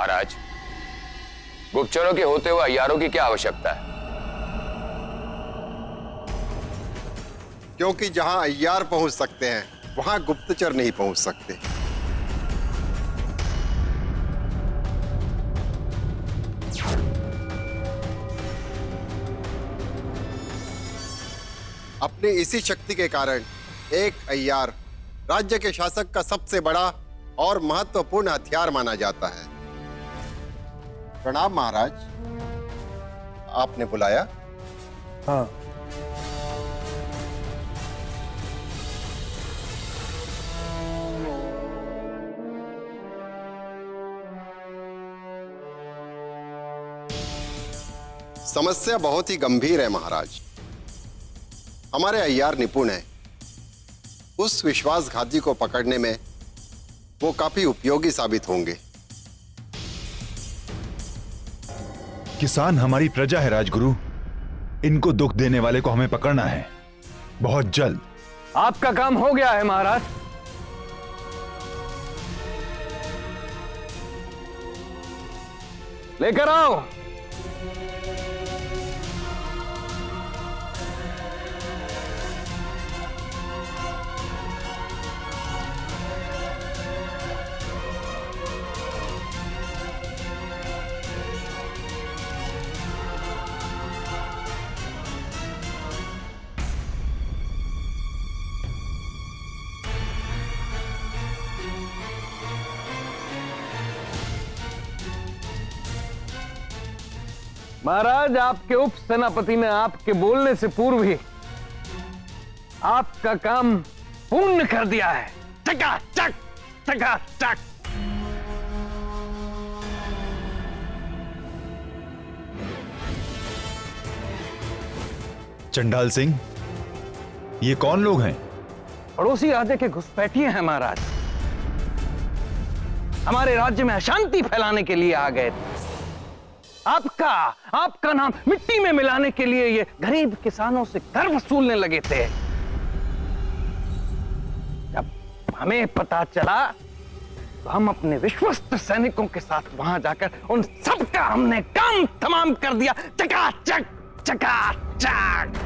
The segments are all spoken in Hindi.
महाराज, गुप्तचरों के होते हुए अय्यारों की क्या आवश्यकता है? क्योंकि जहां अय्यार पहुंच सकते हैं वहां गुप्तचर नहीं पहुंच सकते। अपनी इसी शक्ति के कारण एक अय्यार राज्य के शासक का सबसे बड़ा और महत्वपूर्ण हथियार माना जाता है। प्रणाम महाराज, आपने बुलाया? हाँ। समस्या बहुत ही गंभीर है महाराज। हमारे अय्यार निपुण हैं। उस विश्वासघाती को पकड़ने में वो काफी उपयोगी साबित होंगे। किसान हमारी प्रजा है राजगुरु, इनको दुख देने वाले को हमें पकड़ना है बहुत जल्द। आपका काम हो गया है महाराज। लेकर आओ। महाराज, आपके उप सेनापति ने आपके बोलने से पूर्व ही आपका काम पूर्ण कर दिया है। चकाचक चकाचक। चंडाल सिंह, ये कौन लोग हैं? पड़ोसी राज्य के घुसपैठिए हैं महाराज। हमारे राज्य में अशांति फैलाने के लिए आ गए थे। आपका नाम मिट्टी में मिलाने के लिए ये गरीब किसानों से कर वसूलने लगे थे। जब हमें पता चला तो हम अपने विश्वस्त सैनिकों के साथ वहां जाकर उन सबका हमने काम तमाम कर दिया। चकाचक चकाचक।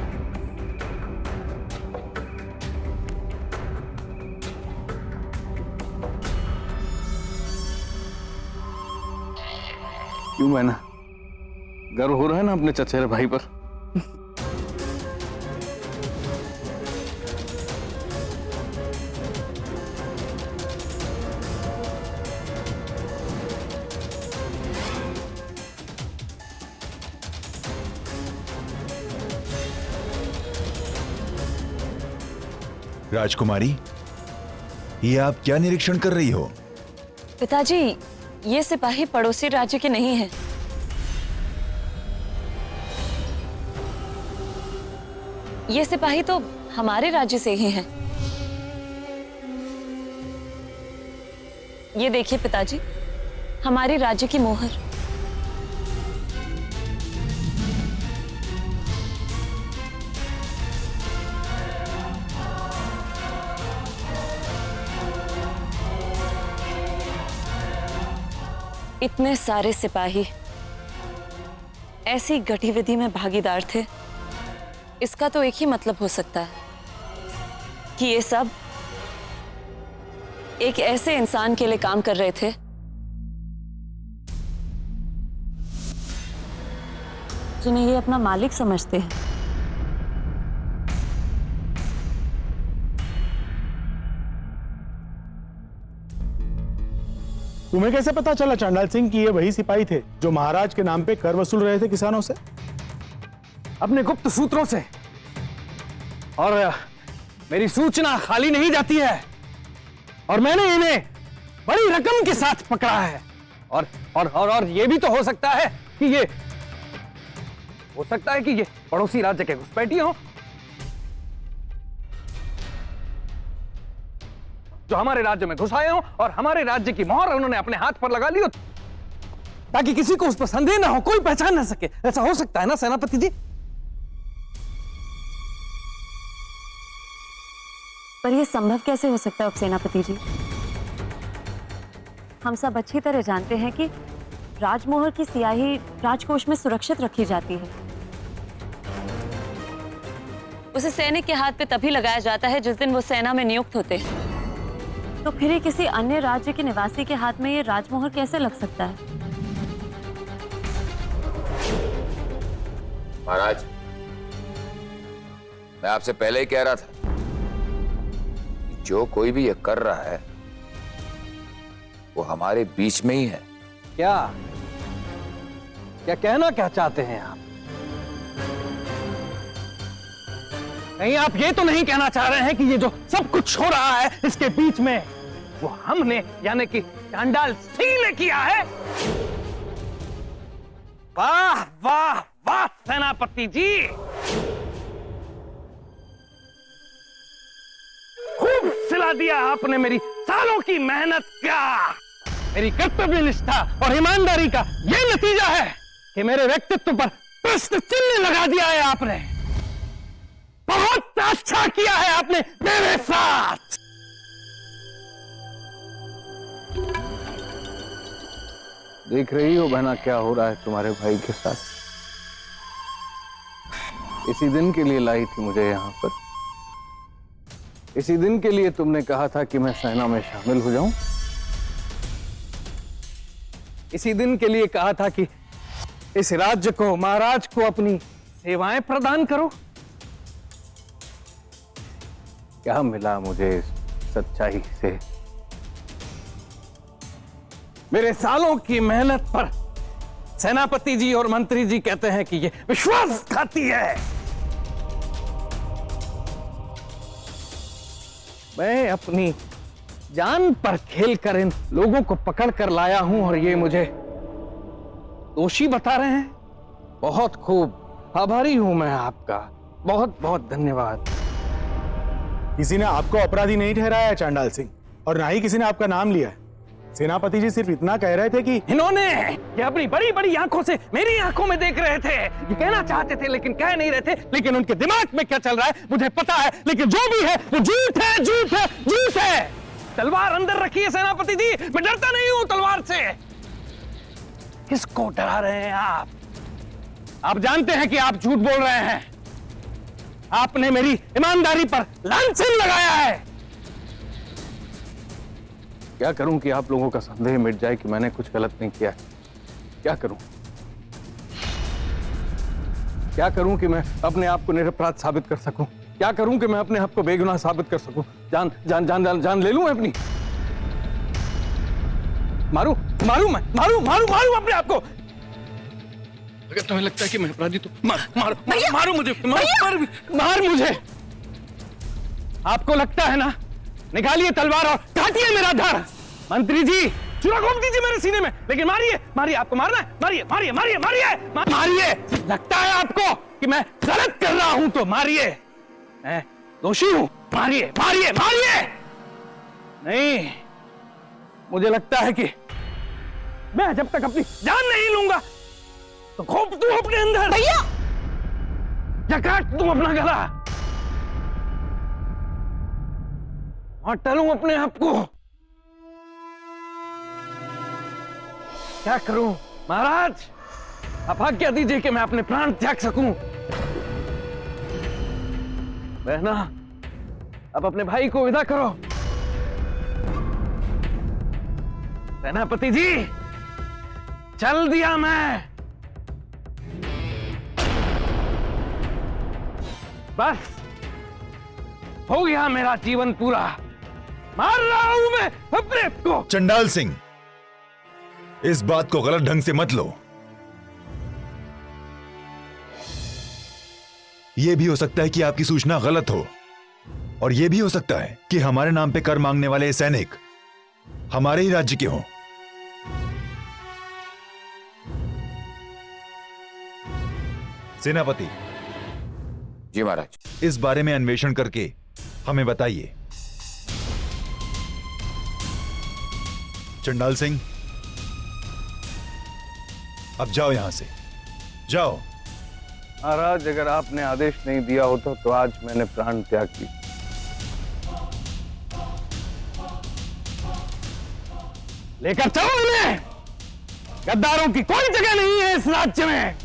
क्यों मैना गर्व हो रहा है ना अपने चचेरे भाई पर? राजकुमारी, ये आप क्या निरीक्षण कर रही हो? पिताजी, ये सिपाही पड़ोसी राज्य के नहीं हैं। ये सिपाही तो हमारे राज्य से ही हैं। ये देखिए पिताजी, हमारे राज्य की मोहर। इतने सारे सिपाही ऐसी गतिविधि में भागीदार थे, इसका तो एक ही मतलब हो सकता है कि ये सब एक ऐसे इंसान के लिए काम कर रहे थे जिन्हें ये अपना मालिक समझते हैं। तुम्हें कैसे पता चला चांडाल सिंह कि ये वही सिपाही थे जो महाराज के नाम पे कर वसूल रहे थे किसानों से? अपने गुप्त सूत्रों से। और मेरी सूचना खाली नहीं जाती है, और मैंने इन्हें बड़ी रकम के साथ पकड़ा है। और ये भी तो हो सकता है कि ये पड़ोसी राज्य के घुसपैठिए हों जो हमारे राज्य में घुस आए हों और हमारे राज्य की मोहर उन्होंने अपने हाथ पर लगा ली हो, ताकि किसी को उस पर संदेह ना हो, कोई पहचान ना सके। ऐसा हो सकता है ना सेनापति जी? पर यह संभव कैसे हो सकता है उपसेनापति जी? हम सब अच्छी तरह जानते हैं कि राजमोहर की सियाही राजकोष में सुरक्षित रखी जाती है। उसे सैनिक के हाथ पे तभी लगाया जाता है जिस दिन वो सेना में नियुक्त होते हैं। तो फिर ही किसी अन्य राज्य के निवासी के हाथ में ये राजमोहर कैसे लग सकता है? महाराज, मैं आपसे पहले ही कह रहा था कि जो कोई भी ये कर रहा है वो हमारे बीच में ही है। क्या क्या कहना क्या चाहते हैं आप? नहीं, आप ये तो नहीं कहना चाह रहे हैं कि ये जो सब कुछ हो रहा है इसके बीच में वो हमने यानी कि चांडाल सिंह ने किया है? वाह वाह वाह सेनापति जी, खूब सिला दिया आपने मेरी सालों की मेहनत का। मेरी कर्तव्य निष्ठा और ईमानदारी का यह नतीजा है कि मेरे व्यक्तित्व पर प्रश्न चिन्ह लगा दिया है आपने। बहुत अच्छा किया है आपने मेरे साथ। देख रही हो बहना क्या हो रहा है तुम्हारे भाई के साथ। इसी दिन के लिए लाई थी मुझे यहां पर, इसी दिन के लिए तुमने कहा था कि मैं सेना में शामिल हो जाऊं, इसी दिन के लिए कहा था कि इस राज्य को, महाराज को अपनी सेवाएं प्रदान करो। क्या मिला मुझे इस सच्चाई से? मेरे सालों की मेहनत पर सेनापति जी और मंत्री जी कहते हैं कि ये विश्वासघाती है। मैं अपनी जान पर खेलकर इन लोगों को पकड़ कर लाया हूं और ये मुझे दोषी बता रहे हैं। बहुत खूब, आभारी हूं मैं आपका, बहुत बहुत धन्यवाद। किसी ने आपको अपराधी नहीं ठहराया है चांडाल सिंह, और ना ही किसी ने आपका नाम लिया है। सेनापति जी सिर्फ इतना कह रहे थे कि इन्होंने ये अपनी बड़ी बड़ी आंखों से मेरी आंखों में देख रहे थे, ये कहना चाहते थे लेकिन कह नहीं रहे थे। लेकिन उनके दिमाग में क्या चल रहा है मुझे पता है, लेकिन जो भी है वो झूठ है, झूठ है, झूठ है। तलवार अंदर रखी है सेनापति जी, मैं डरता नहीं हूं तलवार से। किसको डरा रहे हैं आप? आप जानते हैं कि आप झूठ बोल रहे हैं। आपने मेरी ईमानदारी पर लांछन लगाया है। क्या करूं कि आप लोगों का संदेह मिट जाए कि मैंने कुछ गलत नहीं किया है? क्या करूं? क्या करूं कि मैं अपने आप को निरपराध साबित कर सकूं? क्या करूं कि मैं अपने आप को बेगुनाह साबित कर सकूं? जान जान जान जान, जान ले लूं मैं अपनी? मारूं मारूं मैं मारूं मारूं मारूं अपने आप को? अगर तुम्हें लगता है कि मैं अपराधी तो मारो मुझे, मार मुझे। आपको लगता है ना? निकालिए तलवार और काटिए मेरा धड़। मंत्री जी, चूरा घोंप दीजिए मेरे सीने में, लेकिन मारिए मारिए। आपको मारना है? मारिए मारिए मारिए मारिए मारिए। लगता है आपको कि मैं गलत कर रहा हूं तो मारिए। मैं दोषी हूं, मारिए मारिए मारिए। नहीं, मुझे लगता है कि मैं जब तक अपनी जान नहीं लूंगा तो घोंप दूं अपने अंदर भैया, या काट दूं अपना गला और टलूं अपने आप को। क्या करूं महाराज? आप आज्ञा दीजिए कि मैं अपने प्राण त्याग सकूं। बहना, अब अपने भाई को विदा करो। सेनापति जी, चल दिया मैं। बस हो गया मेरा जीवन पूरा। मार रहा हूं मैं अपने आप को। चंडाल सिंह, इस बात को गलत ढंग से मत लो। यह भी हो सकता है कि आपकी सूचना गलत हो, और यह भी हो सकता है कि हमारे नाम पे कर मांगने वाले सैनिक हमारे ही राज्य के हों। सेनापति जी महाराज। इस बारे में अन्वेषण करके हमें बताइए। चंडाल सिंह, अब जाओ यहां से, जाओ। महाराज, अगर आपने आदेश नहीं दिया होता तो आज मैंने प्राण त्याग किया। लेकर चलो इन्हें, गद्दारों की कोई जगह नहीं है इस राज्य में।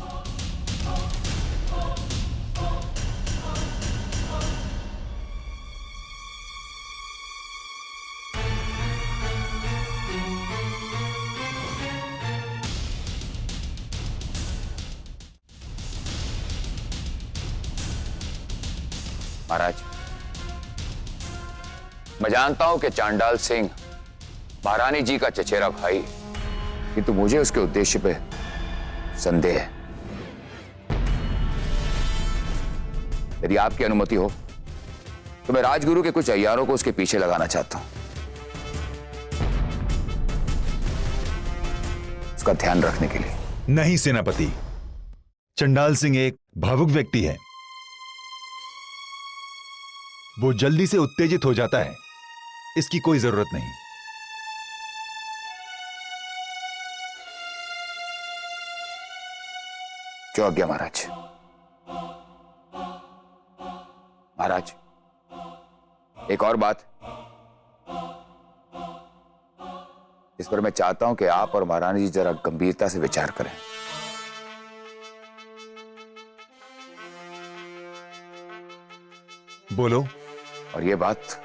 महाराज, मैं जानता हूं कि चांडाल सिंह महारानी जी का चचेरा भाई, किंतु मुझे उसके उद्देश्य पे संदेह है। यदि आपकी अनुमति हो तो मैं राजगुरु के कुछ अय्यारों को उसके पीछे लगाना चाहता हूं, उसका ध्यान रखने के लिए। नहीं सेनापति, चंडाल सिंह एक भावुक व्यक्ति है। वो जल्दी से उत्तेजित हो जाता है, इसकी कोई जरूरत नहीं। जो आज्ञा महाराज। महाराज, एक और बात इस पर मैं चाहता हूं कि आप और महारानी जी जरा गंभीरता से विचार करें। बोलो। और यह बात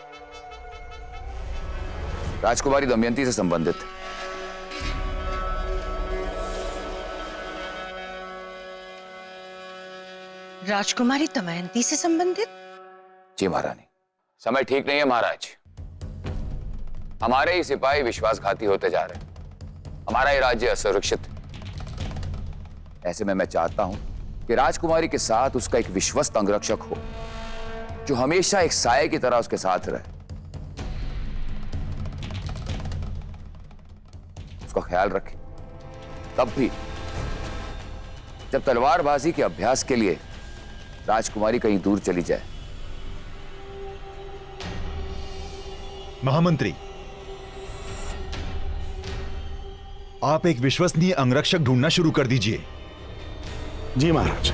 राजकुमारी दमयंती से संबंधित है। राजकुमारी दमयंती से संबंधित? जी महारानी, समय ठीक नहीं है महाराज। हमारे ही सिपाही विश्वासघाती होते जा रहे हैं, हमारा ही राज्य असुरक्षित है। ऐसे में मैं चाहता हूं कि राजकुमारी के साथ उसका एक विश्वस्त अंगरक्षक हो, जो हमेशा एक साये की तरह उसके साथ रहे, उसका ख्याल रखे। तब भी जब तलवारबाजी के अभ्यास के लिए राजकुमारी कहीं दूर चली जाए। महामंत्री, आप एक विश्वसनीय अंगरक्षक ढूंढना शुरू कर दीजिए। जी महाराज।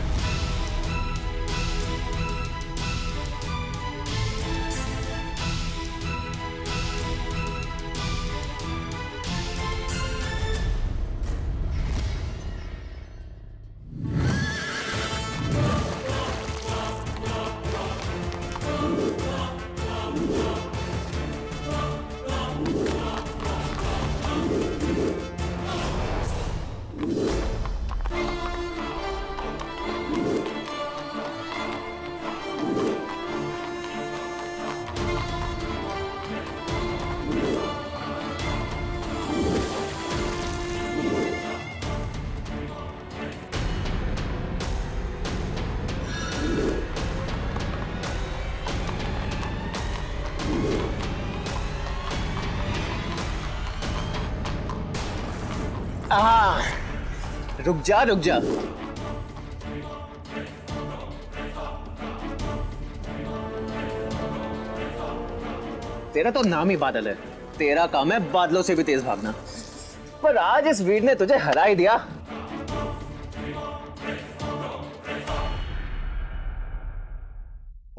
रुक जा रुक जा। तेरा तो नाम ही बादल है, तेरा काम है बादलों से भी तेज भागना। पर आज इस वीर ने तुझे हरा ही दिया।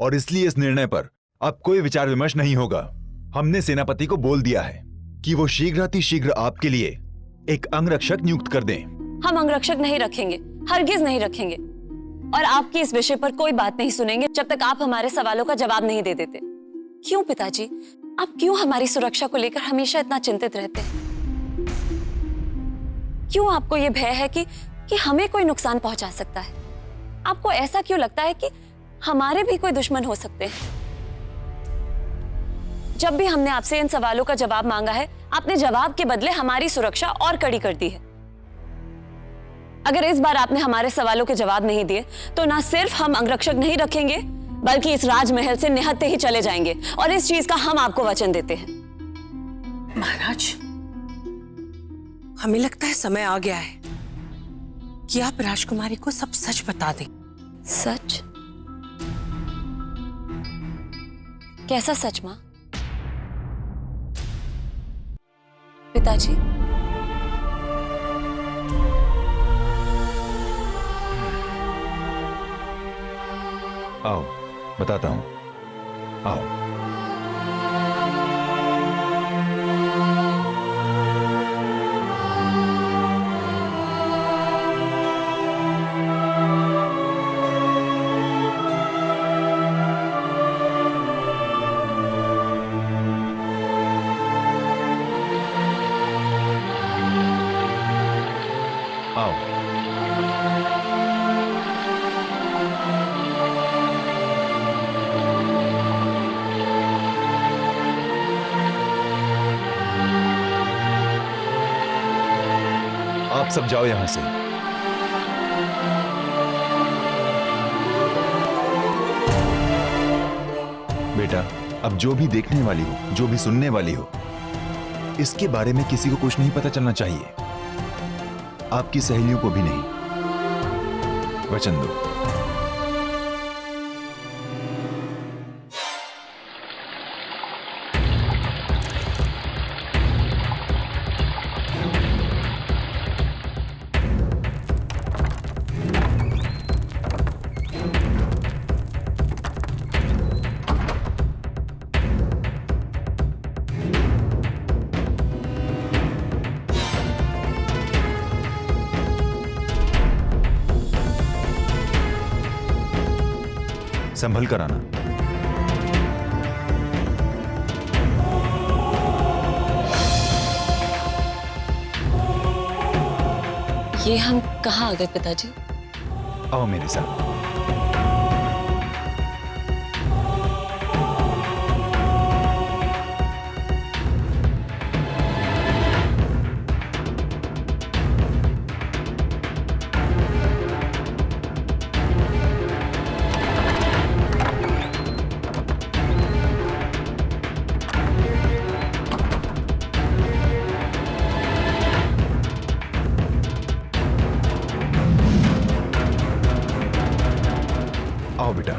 और इसलिए इस निर्णय पर अब कोई विचार विमर्श नहीं होगा। हमने सेनापति को बोल दिया है कि वो शीघ्र आपके लिए एक अंगरक्षक नियुक्त कर दें। हम अंगरक्षक नहीं रखेंगे, हरगिज नहीं रखेंगे, और आपकी इस विषय पर कोई बात नहीं सुनेंगे जब तक आप हमारे सवालों का जवाब नहीं दे देते। क्यों पिताजी, आप क्यों हमारी सुरक्षा को लेकर हमेशा इतना चिंतित रहते हैं? क्यों आपको यह भय है कि हमें कोई नुकसान पहुंचा सकता है? आपको ऐसा क्यों लगता है कि हमारे भी कोई दुश्मन हो सकते हैं? जब भी हमने आपसे इन सवालों का जवाब मांगा है, आपने जवाब के बदले हमारी सुरक्षा और कड़ी कर दी है। अगर इस बार आपने हमारे सवालों के जवाब नहीं दिए तो ना सिर्फ हम अंगरक्षक नहीं रखेंगे, बल्कि इस राजमहल से निहत्ते ही चले जाएंगे, और इस चीज का हम आपको वचन देते हैं। महाराज, हमें लगता है समय आ गया है कि आप राजकुमारी को सब सच बता दें। सच? कैसा सच मां? पिताजी, आओ बताता हूं, आओ। सब जाओ यहां से। बेटा, अब जो भी देखने वाली हो, जो भी सुनने वाली हो, इसके बारे में किसी को कुछ नहीं पता चलना चाहिए, आपकी सहेलियों को भी नहीं। वचन दो। संभल कर आना। ये हम कहाँ आ गए पिताजी? आओ मेरे साथ। आओ बेटा।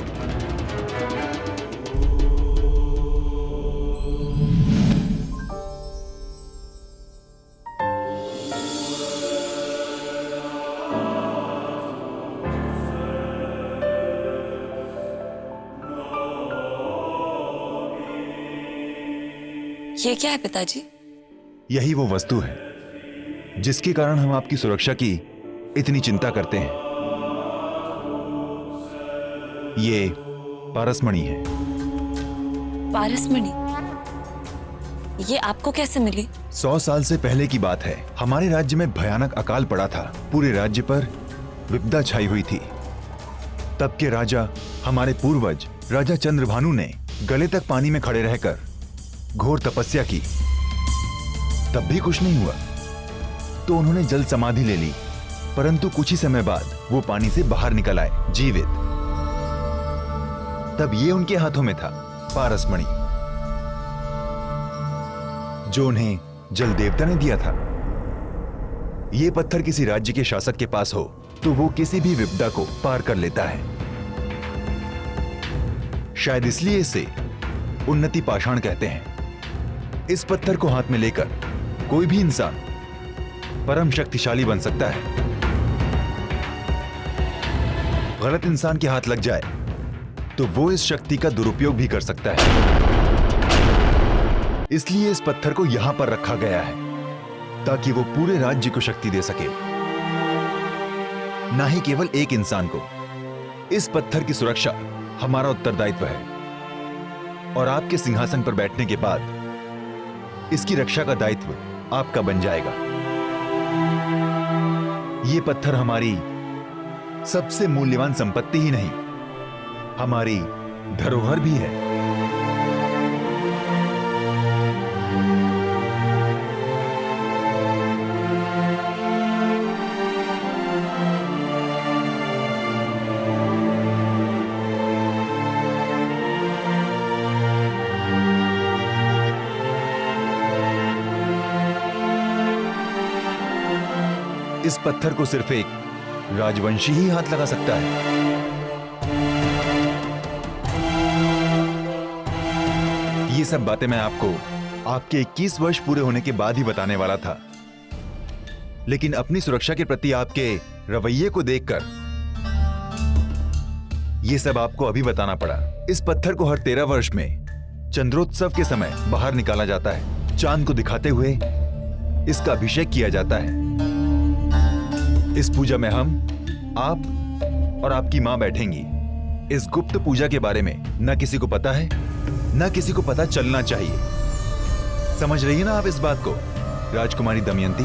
ये क्या है पिताजी? यही वो वस्तु है जिसके कारण हम आपकी सुरक्षा की इतनी चिंता करते हैं। ये पारसमणि है। पारसमणि? ये आपको कैसे मिली? 100 साल से पहले की बात है। हमारे राज्य में भयानक अकाल पड़ा था। पूरे राज्य पर विपदा छाई हुई थी। तब के राजा, हमारे पूर्वज राजा चंद्रभानु ने गले तक पानी में खड़े रहकर घोर तपस्या की। तब भी कुछ नहीं हुआ तो उन्होंने जल समाधि ले ली, परंतु कुछ ही समय बाद वो पानी से बाहर निकल आए जीवित। तब ये उनके हाथों में था पारसमणि, जो उन्हें जल देवता ने दिया था। ये पत्थर किसी राज्य के शासक के पास हो तो वो किसी भी विपदा को पार कर लेता है। शायद इसलिए इसे उन्नति पाषाण कहते हैं। इस पत्थर को हाथ में लेकर कोई भी इंसान परम शक्तिशाली बन सकता है। गलत इंसान के हाथ लग जाए तो वो इस शक्ति का दुरुपयोग भी कर सकता है। इसलिए इस पत्थर को यहां पर रखा गया है ताकि वो पूरे राज्य को शक्ति दे सके, ना ही केवल एक इंसान को। इस पत्थर की सुरक्षा हमारा उत्तरदायित्व है और आपके सिंहासन पर बैठने के बाद इसकी रक्षा का दायित्व आपका बन जाएगा। ये पत्थर हमारी सबसे मूल्यवान संपत्ति ही नहीं, हमारी धरोहर भी है। इस पत्थर को सिर्फ एक राजवंशी ही हाथ लगा सकता है। ये सब बातें मैं आपको आपके 21 वर्ष पूरे होने के बाद ही बताने वाला था, लेकिन अपनी सुरक्षा के प्रति आपके रवैये को देखकर ये सब आपको अभी बताना पड़ा। इस पत्थर को हर 13 वर्ष में चंद्रोत्सव के समय बाहर निकाला जाता है। चांद को दिखाते हुए इसका अभिषेक किया जाता है। इस पूजा में हम, आप और आपकी मां बैठेंगी। इस गुप्त पूजा के बारे में न किसी को पता है, न किसी को पता चलना चाहिए। समझ रही है ना आप इस बात को, राजकुमारी दमयंती?